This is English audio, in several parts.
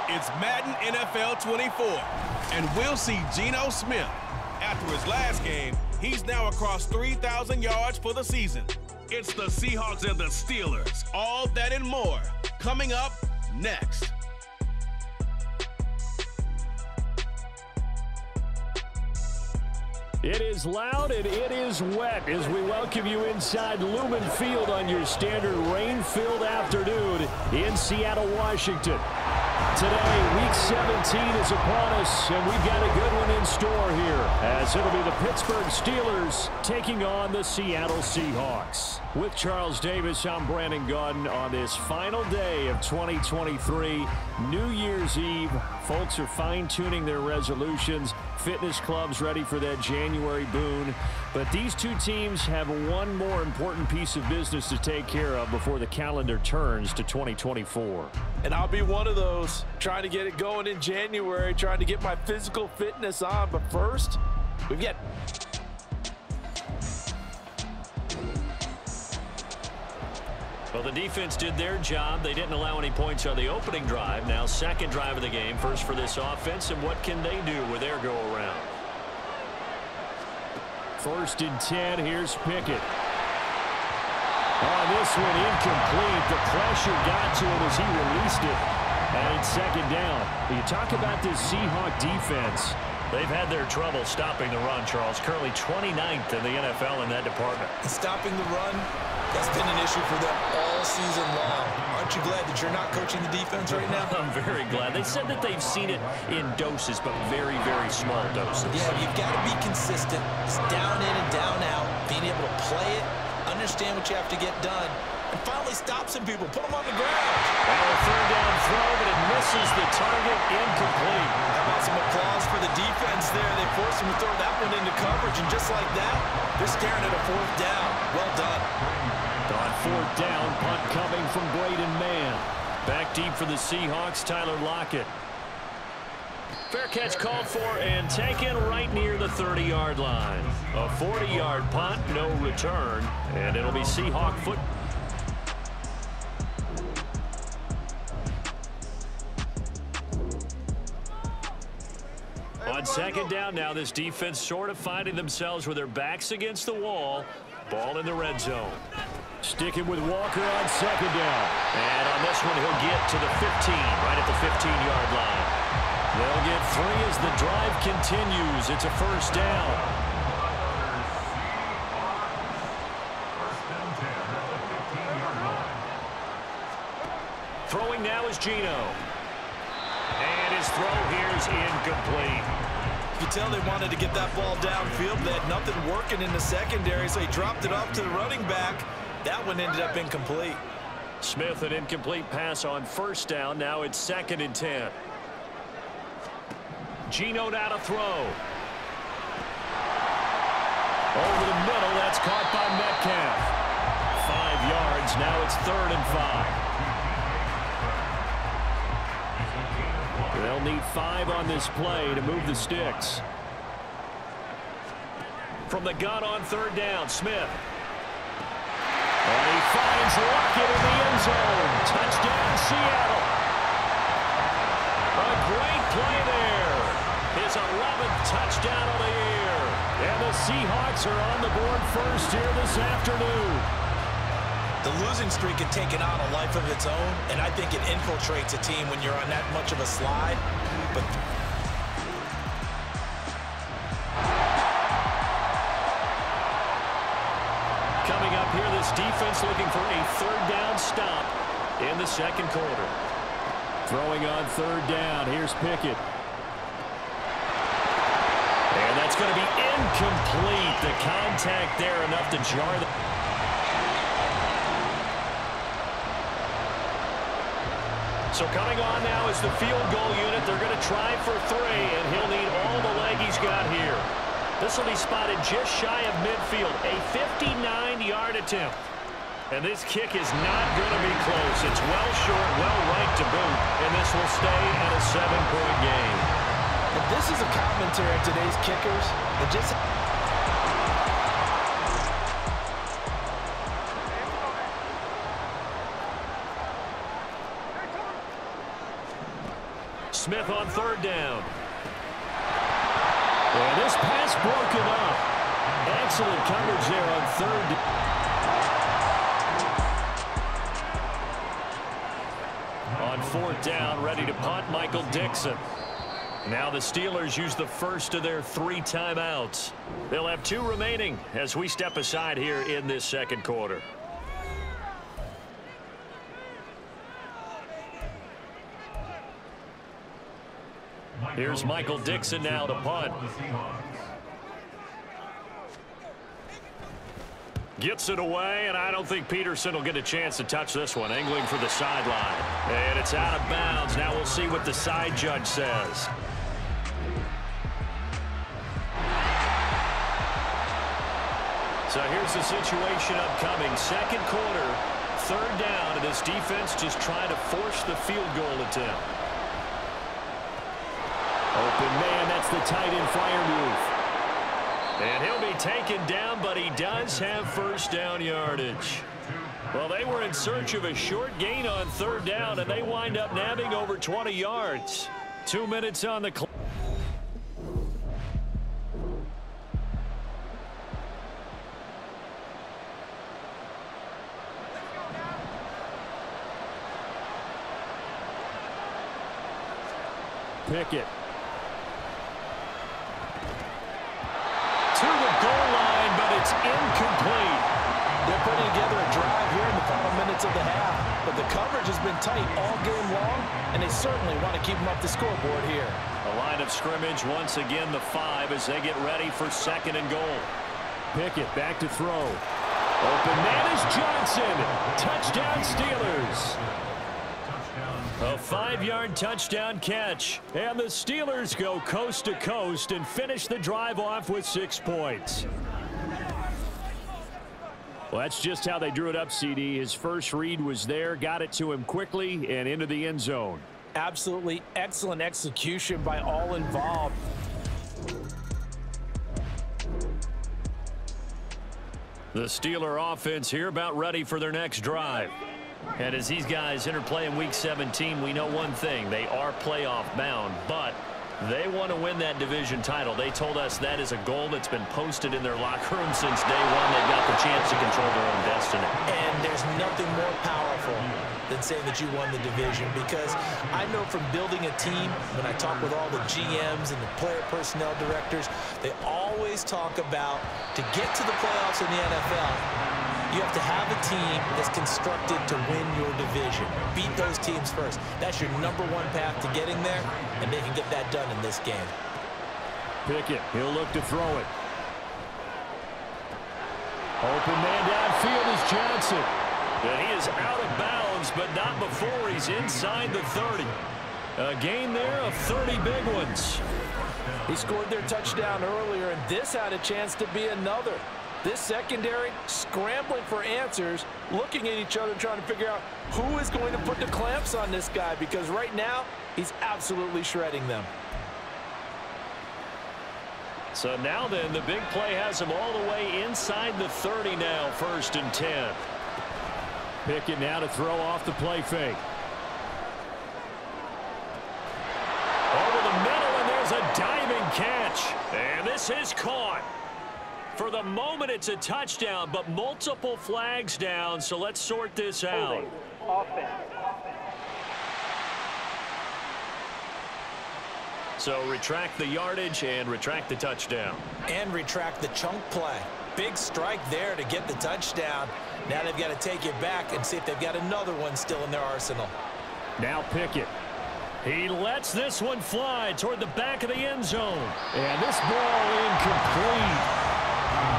It's Madden NFL 24, and we'll see Geno Smith. After his last game, he's now across 3,000 yards for the season. It's the Seahawks and the Steelers. All that and more coming up next. It is loud and it is wet as we welcome you inside Lumen Field on your standard rain-filled afternoon in Seattle, Washington. Today, Week 17 is upon us, and we've got a good one in store here, as it'll be the Pittsburgh Steelers taking on the Seattle Seahawks. With Charles Davis, I'm Brandon Gaudin on this final day of 2023, New Year's Eve. Folks are fine-tuning their resolutions. Fitness clubs ready for that January boon. But these two teams have one more important piece of business to take care of before the calendar turns to 2024. And I'll be one of those, trying to get it going in January, trying to get my physical fitness on. But first, we've got... Well, the defense did their job. They didn't allow any points on the opening drive. Now, second drive of the game, first for this offense, and what can they do with their go-around? First and 10, here's Pickett. On this one, incomplete. The pressure got to him as he released it. And it's second down. You talk about this Seahawk defense. They've had their trouble stopping the run, Charles. Currently 29th in the NFL in that department. And stopping the run, that's been an issue for them all season long. Aren't you glad that you're not coaching the defense right now? I'm very glad. They said that they've seen it in doses, but very, very small doses. Yeah, you've got to be consistent. It's down in and down out. Being able to play it, understand what you have to get done, and finally stop some people. Put them on the ground. Well, a third down throw, but it misses the target. Incomplete. How about some applause for the defense there? They forced him to throw that one into coverage, and just like that, they're staring at a fourth down. Well done. On fourth down, punt coming from Braden Mann. Back deep for the Seahawks, Tyler Lockett. Fair catch called for and taken right near the 30-yard line. A 40-yard punt, no return, and it'll be Seahawk foot. On second down now, this defense sort of finding themselves with their backs against the wall. Ball in the red zone. Sticking with Walker on second down. And on this one, he'll get to the 15, right at the 15-yard line. They'll get 3 as the drive continues. It's a first down. Throwing now is Geno. And his throw here is incomplete. You tell they wanted to get that ball downfield. They had nothing working in the secondary, so he dropped it off to the running back. That one ended up incomplete. Smith, an incomplete pass on first down. Now it's second and 10. Geno now to throw. Over the middle, that's caught by Metcalf. 5 yards, now it's third and 5. They'll need 5 on this play to move the sticks. From the gun on third down, Smith. And he finds Lockett in the end zone. Touchdown, Seattle. A great play there. His 11th touchdown of the year. And the Seahawks are on the board first here this afternoon. The losing streak had taken on a life of its own, and I think it infiltrates a team when you're on that much of a slide. But coming up here, this defense looking for a third down stop in the second quarter. Throwing on third down, here's Pickett. And that's going to be incomplete. The contact there enough to jar the... So coming on now is the field goal unit. They're going to try for 3, and he'll need all the leg he's got here. This will be spotted just shy of midfield. A 59-yard attempt. And this kick is not going to be close. It's well short, well right to boot. And this will stay at a 7-point game. If this is a commentary of today's kickers, it just... Smith on third down. And this pass broken up. Excellent coverage there on third down. On fourth down, ready to punt, Michael Dixon. Now the Steelers use the first of their 3 timeouts. They'll have 2 remaining as we step aside here in this second quarter. Here's Michael Dixon now to punt. Gets it away, and I don't think Peterson will get a chance to touch this one. Angling for the sideline. And it's out of bounds. Now we'll see what the side judge says. So here's the situation upcoming. Second quarter, third down, and this defense just trying to force the field goal attempt. Open man, that's the tight end flyer move. And he'll be taken down, but he does have first down yardage. Well, they were in search of a short gain on third down, and they wind up nabbing over 20 yards. 2 minutes on the clock. Pickett. To the goal line, but it's incomplete. They're putting together a drive here in the final minutes of the half, but the coverage has been tight all game long, and they certainly want to keep them up the scoreboard here. A line of scrimmage, once again the 5 as they get ready for second and goal. Pickett back to throw. Open man is Johnson. Touchdown Steelers. A 5-yard touchdown catch. And the Steelers go coast to coast and finish the drive off with 6 points. Well, that's just how they drew it up, CD. His first read was there, got it to him quickly and into the end zone. Absolutely excellent execution by all involved. The Steeler offense here about ready for their next drive. And as these guys interplay in Week 17, we know one thing. They are playoff bound, but they want to win that division title. They told us that is a goal that's been posted in their locker room since day one. They've got the chance to control their own destiny. And there's nothing more powerful than saying that you won the division, because I know from building a team, when I talk with all the GMs and the player personnel directors, they always talk about to get to the playoffs in the NFL, you have to have a team that's constructed to win your division. Beat those teams first. That's your #1 path to getting there, and they can get that done in this game. Pickett, he'll look to throw it. Open man downfield is Johnson. And he is out of bounds, but not before he's inside the 30. A gain there of 30 big ones. He scored their touchdown earlier, and this had a chance to be another. This secondary scrambling for answers, looking at each other, trying to figure out who is going to put the clamps on this guy, because right now he's absolutely shredding them. So now then, the big play has him all the way inside the 30 now, 1st and 10. Pickett now to throw off the play fake. Over the middle, and there's a diving catch. And this is caught. For the moment, it's a touchdown, but multiple flags down, so let's sort this out. So retract the yardage and retract the touchdown. And retract the chunk play. Big strike there to get the touchdown. Now they've got to take it back and see if they've got another one still in their arsenal. Now Pickett. He lets this one fly toward the back of the end zone. And this ball incomplete.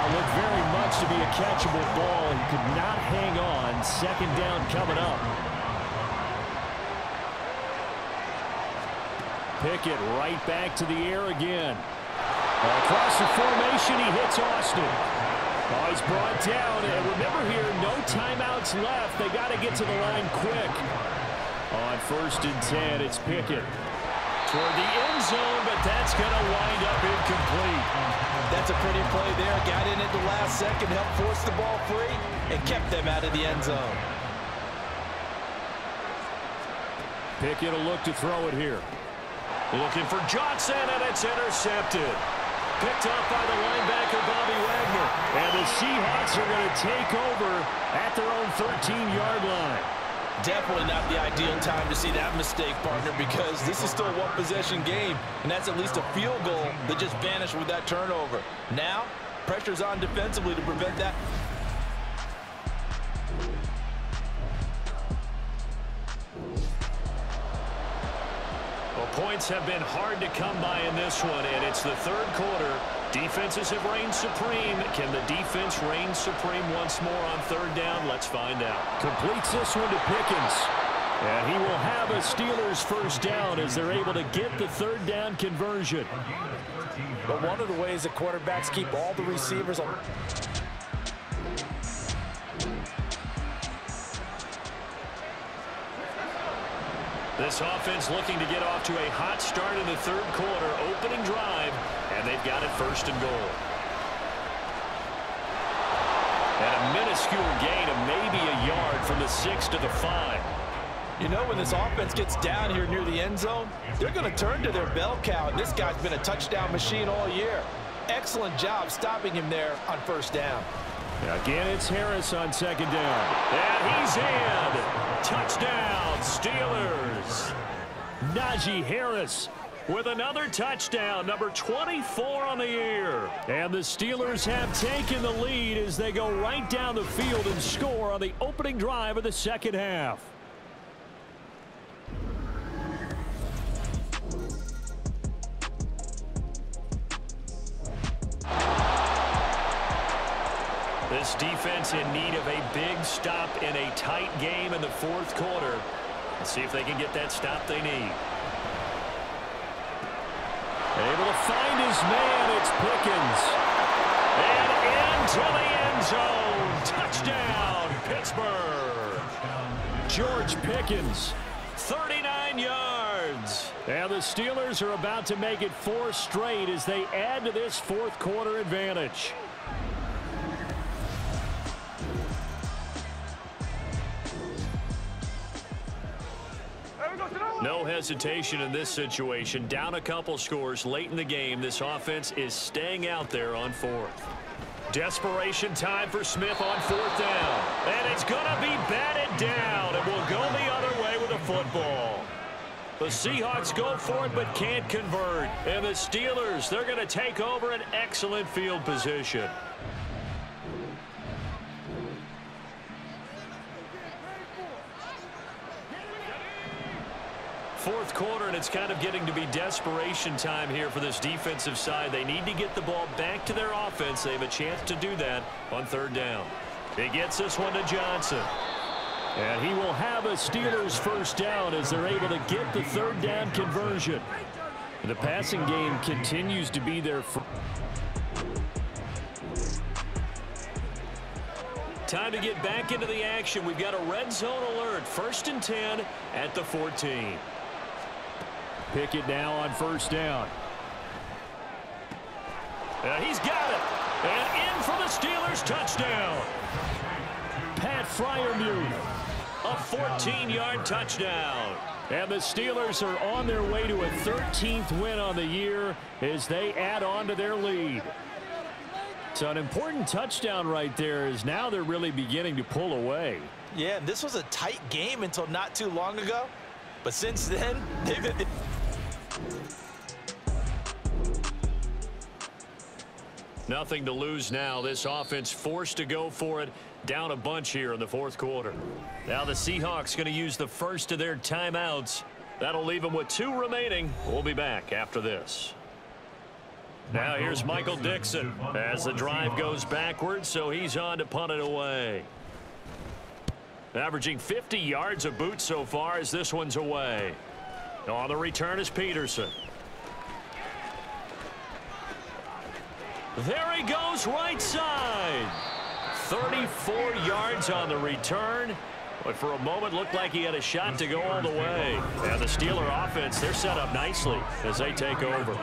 Looked very much to be a catchable ball. He could not hang on. Second down coming up. Pickett right back to the air again. Across the formation, he hits Austin. Oh, he's brought down. And remember here, no timeouts left. They got to get to the line quick. On 1st and 10, it's Pickett. Toward the end zone, but that's going to wind up incomplete. That's a pretty play there. Got in at the last second, helped force the ball free, and kept them out of the end zone. Pickett will look to throw it here. Looking for Johnson, and it's intercepted. Picked up by the linebacker, Bobby Wagner. And the Seahawks are going to take over at their own 13-yard line. Definitely not the ideal time to see that mistake, partner, because this is still a one-possession game, and that's at least a field goal that just vanished with that turnover. Now, pressure's on defensively to prevent that. Well, points have been hard to come by in this one, and it's the third quarter. Defenses have reigned supreme. Can the defense reign supreme once more on third down? Let's find out. Completes this one to Pickens. And he will have a Steelers first down as they're able to get the third down conversion. But one of the ways that quarterbacks keep all the receivers on. This offense looking to get off to a hot start in the third quarter, opening drive, and they've got it first and goal. And a minuscule gain of maybe a yard from the 6 to the 5. You know, when this offense gets down here near the end zone, they're going to turn to their bell cow, and this guy's been a touchdown machine all year. Excellent job stopping him there on first down. Again, it's Harris on second down. And he's in. Touchdown, Steelers. Najee Harris with another touchdown, number 24 on the year. And the Steelers have taken the lead as they go right down the field and score on the opening drive of the second half. This defense in need of a big stop in a tight game in the fourth quarter. Let's see if they can get that stop they need. Able to find his man. It's Pickens. And into the end zone. Touchdown, Pittsburgh. George Pickens, 39 yards. And the Steelers are about to make it 4 straight as they add to this fourth quarter advantage. No hesitation in this situation. Down a couple scores late in the game. This offense is staying out there on fourth. Desperation time for Smith on fourth down. And it's going to be batted down. And will go the other way with the football. The Seahawks go for it but can't convert. And the Steelers, they're going to take over an excellent field position. Fourth quarter, and it's kind of getting to be desperation time here for this defensive side. They need to get the ball back to their offense. They have a chance to do that on third down. He gets this one to Johnson. And he will have a Steelers first down as they're able to get the third down conversion. The passing game continues to be there. Time to get back into the action. We've got a red zone alert. 1st and 10 at the 14. Pickett now on first down. He's got it. And in for the Steelers touchdown. Pat Freiermuth, a 14-yard touchdown. And the Steelers are on their way to a 13th win on the year as they add on to their lead. So an important touchdown right there is now they're really beginning to pull away. Yeah, this was a tight game until not too long ago. But since then, they've... Nothing to lose now. This offense forced to go for it. Down a bunch here in the fourth quarter. Now the Seahawks going to use the first of their timeouts. That'll leave them with 2 remaining. We'll be back after this. Now here's Michael Dixon as the drive goes backwards, so he's on to punt it away. Averaging 50 yards a boot so far as this one's away. On the return is Peterson. There he goes right side. 34 yards on the return. But for a moment looked like he had a shot to go all the way. And the Steeler offense, they're set up nicely as they take over.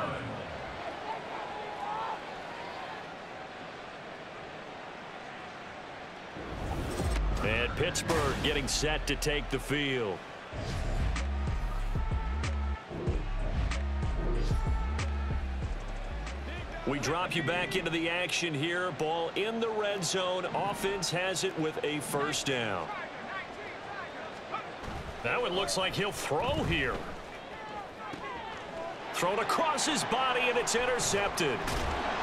And Pittsburgh getting set to take the field. We drop you back into the action here. Ball in the red zone. Offense has it with a first down. That one looks like he'll throw here. Thrown across his body, and it's intercepted.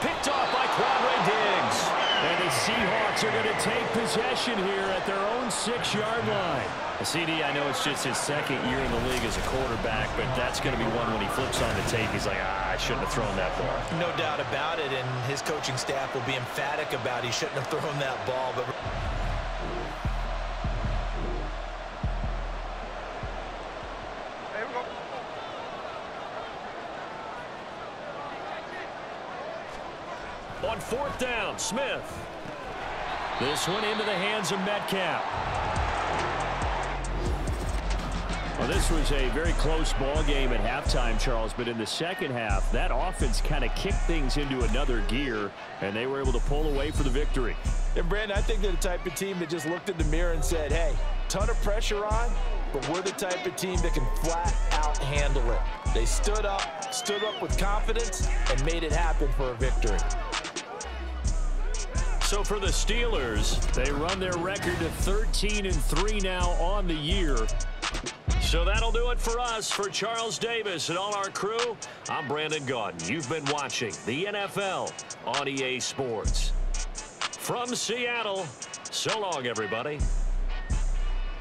Picked off by Quadre Diggs. And the Seahawks are going to take possession here at their own 6-yard line. CD, I know it's just his second year in the league as a quarterback, but that's going to be one when he flips on the tape. He's like, I shouldn't have thrown that ball. No doubt about it, and his coaching staff will be emphatic about he shouldn't have thrown that ball. But on 4th down, Smith. This one into the hands of Metcalf. Well, this was a very close ball game at halftime, Charles, but in the second half, that offense kind of kicked things into another gear, and they were able to pull away for the victory. And, Brandon, I think they're the type of team that just looked in the mirror and said, hey, ton of pressure on, but we're the type of team that can flat out handle it. They stood up with confidence, and made it happen for a victory. So for the Steelers, they run their record to 13-3 now on the year. So that'll do it for us. For Charles Davis and all our crew, I'm Brandon Gaudin. You've been watching the NFL on EA Sports. From Seattle, so long, everybody.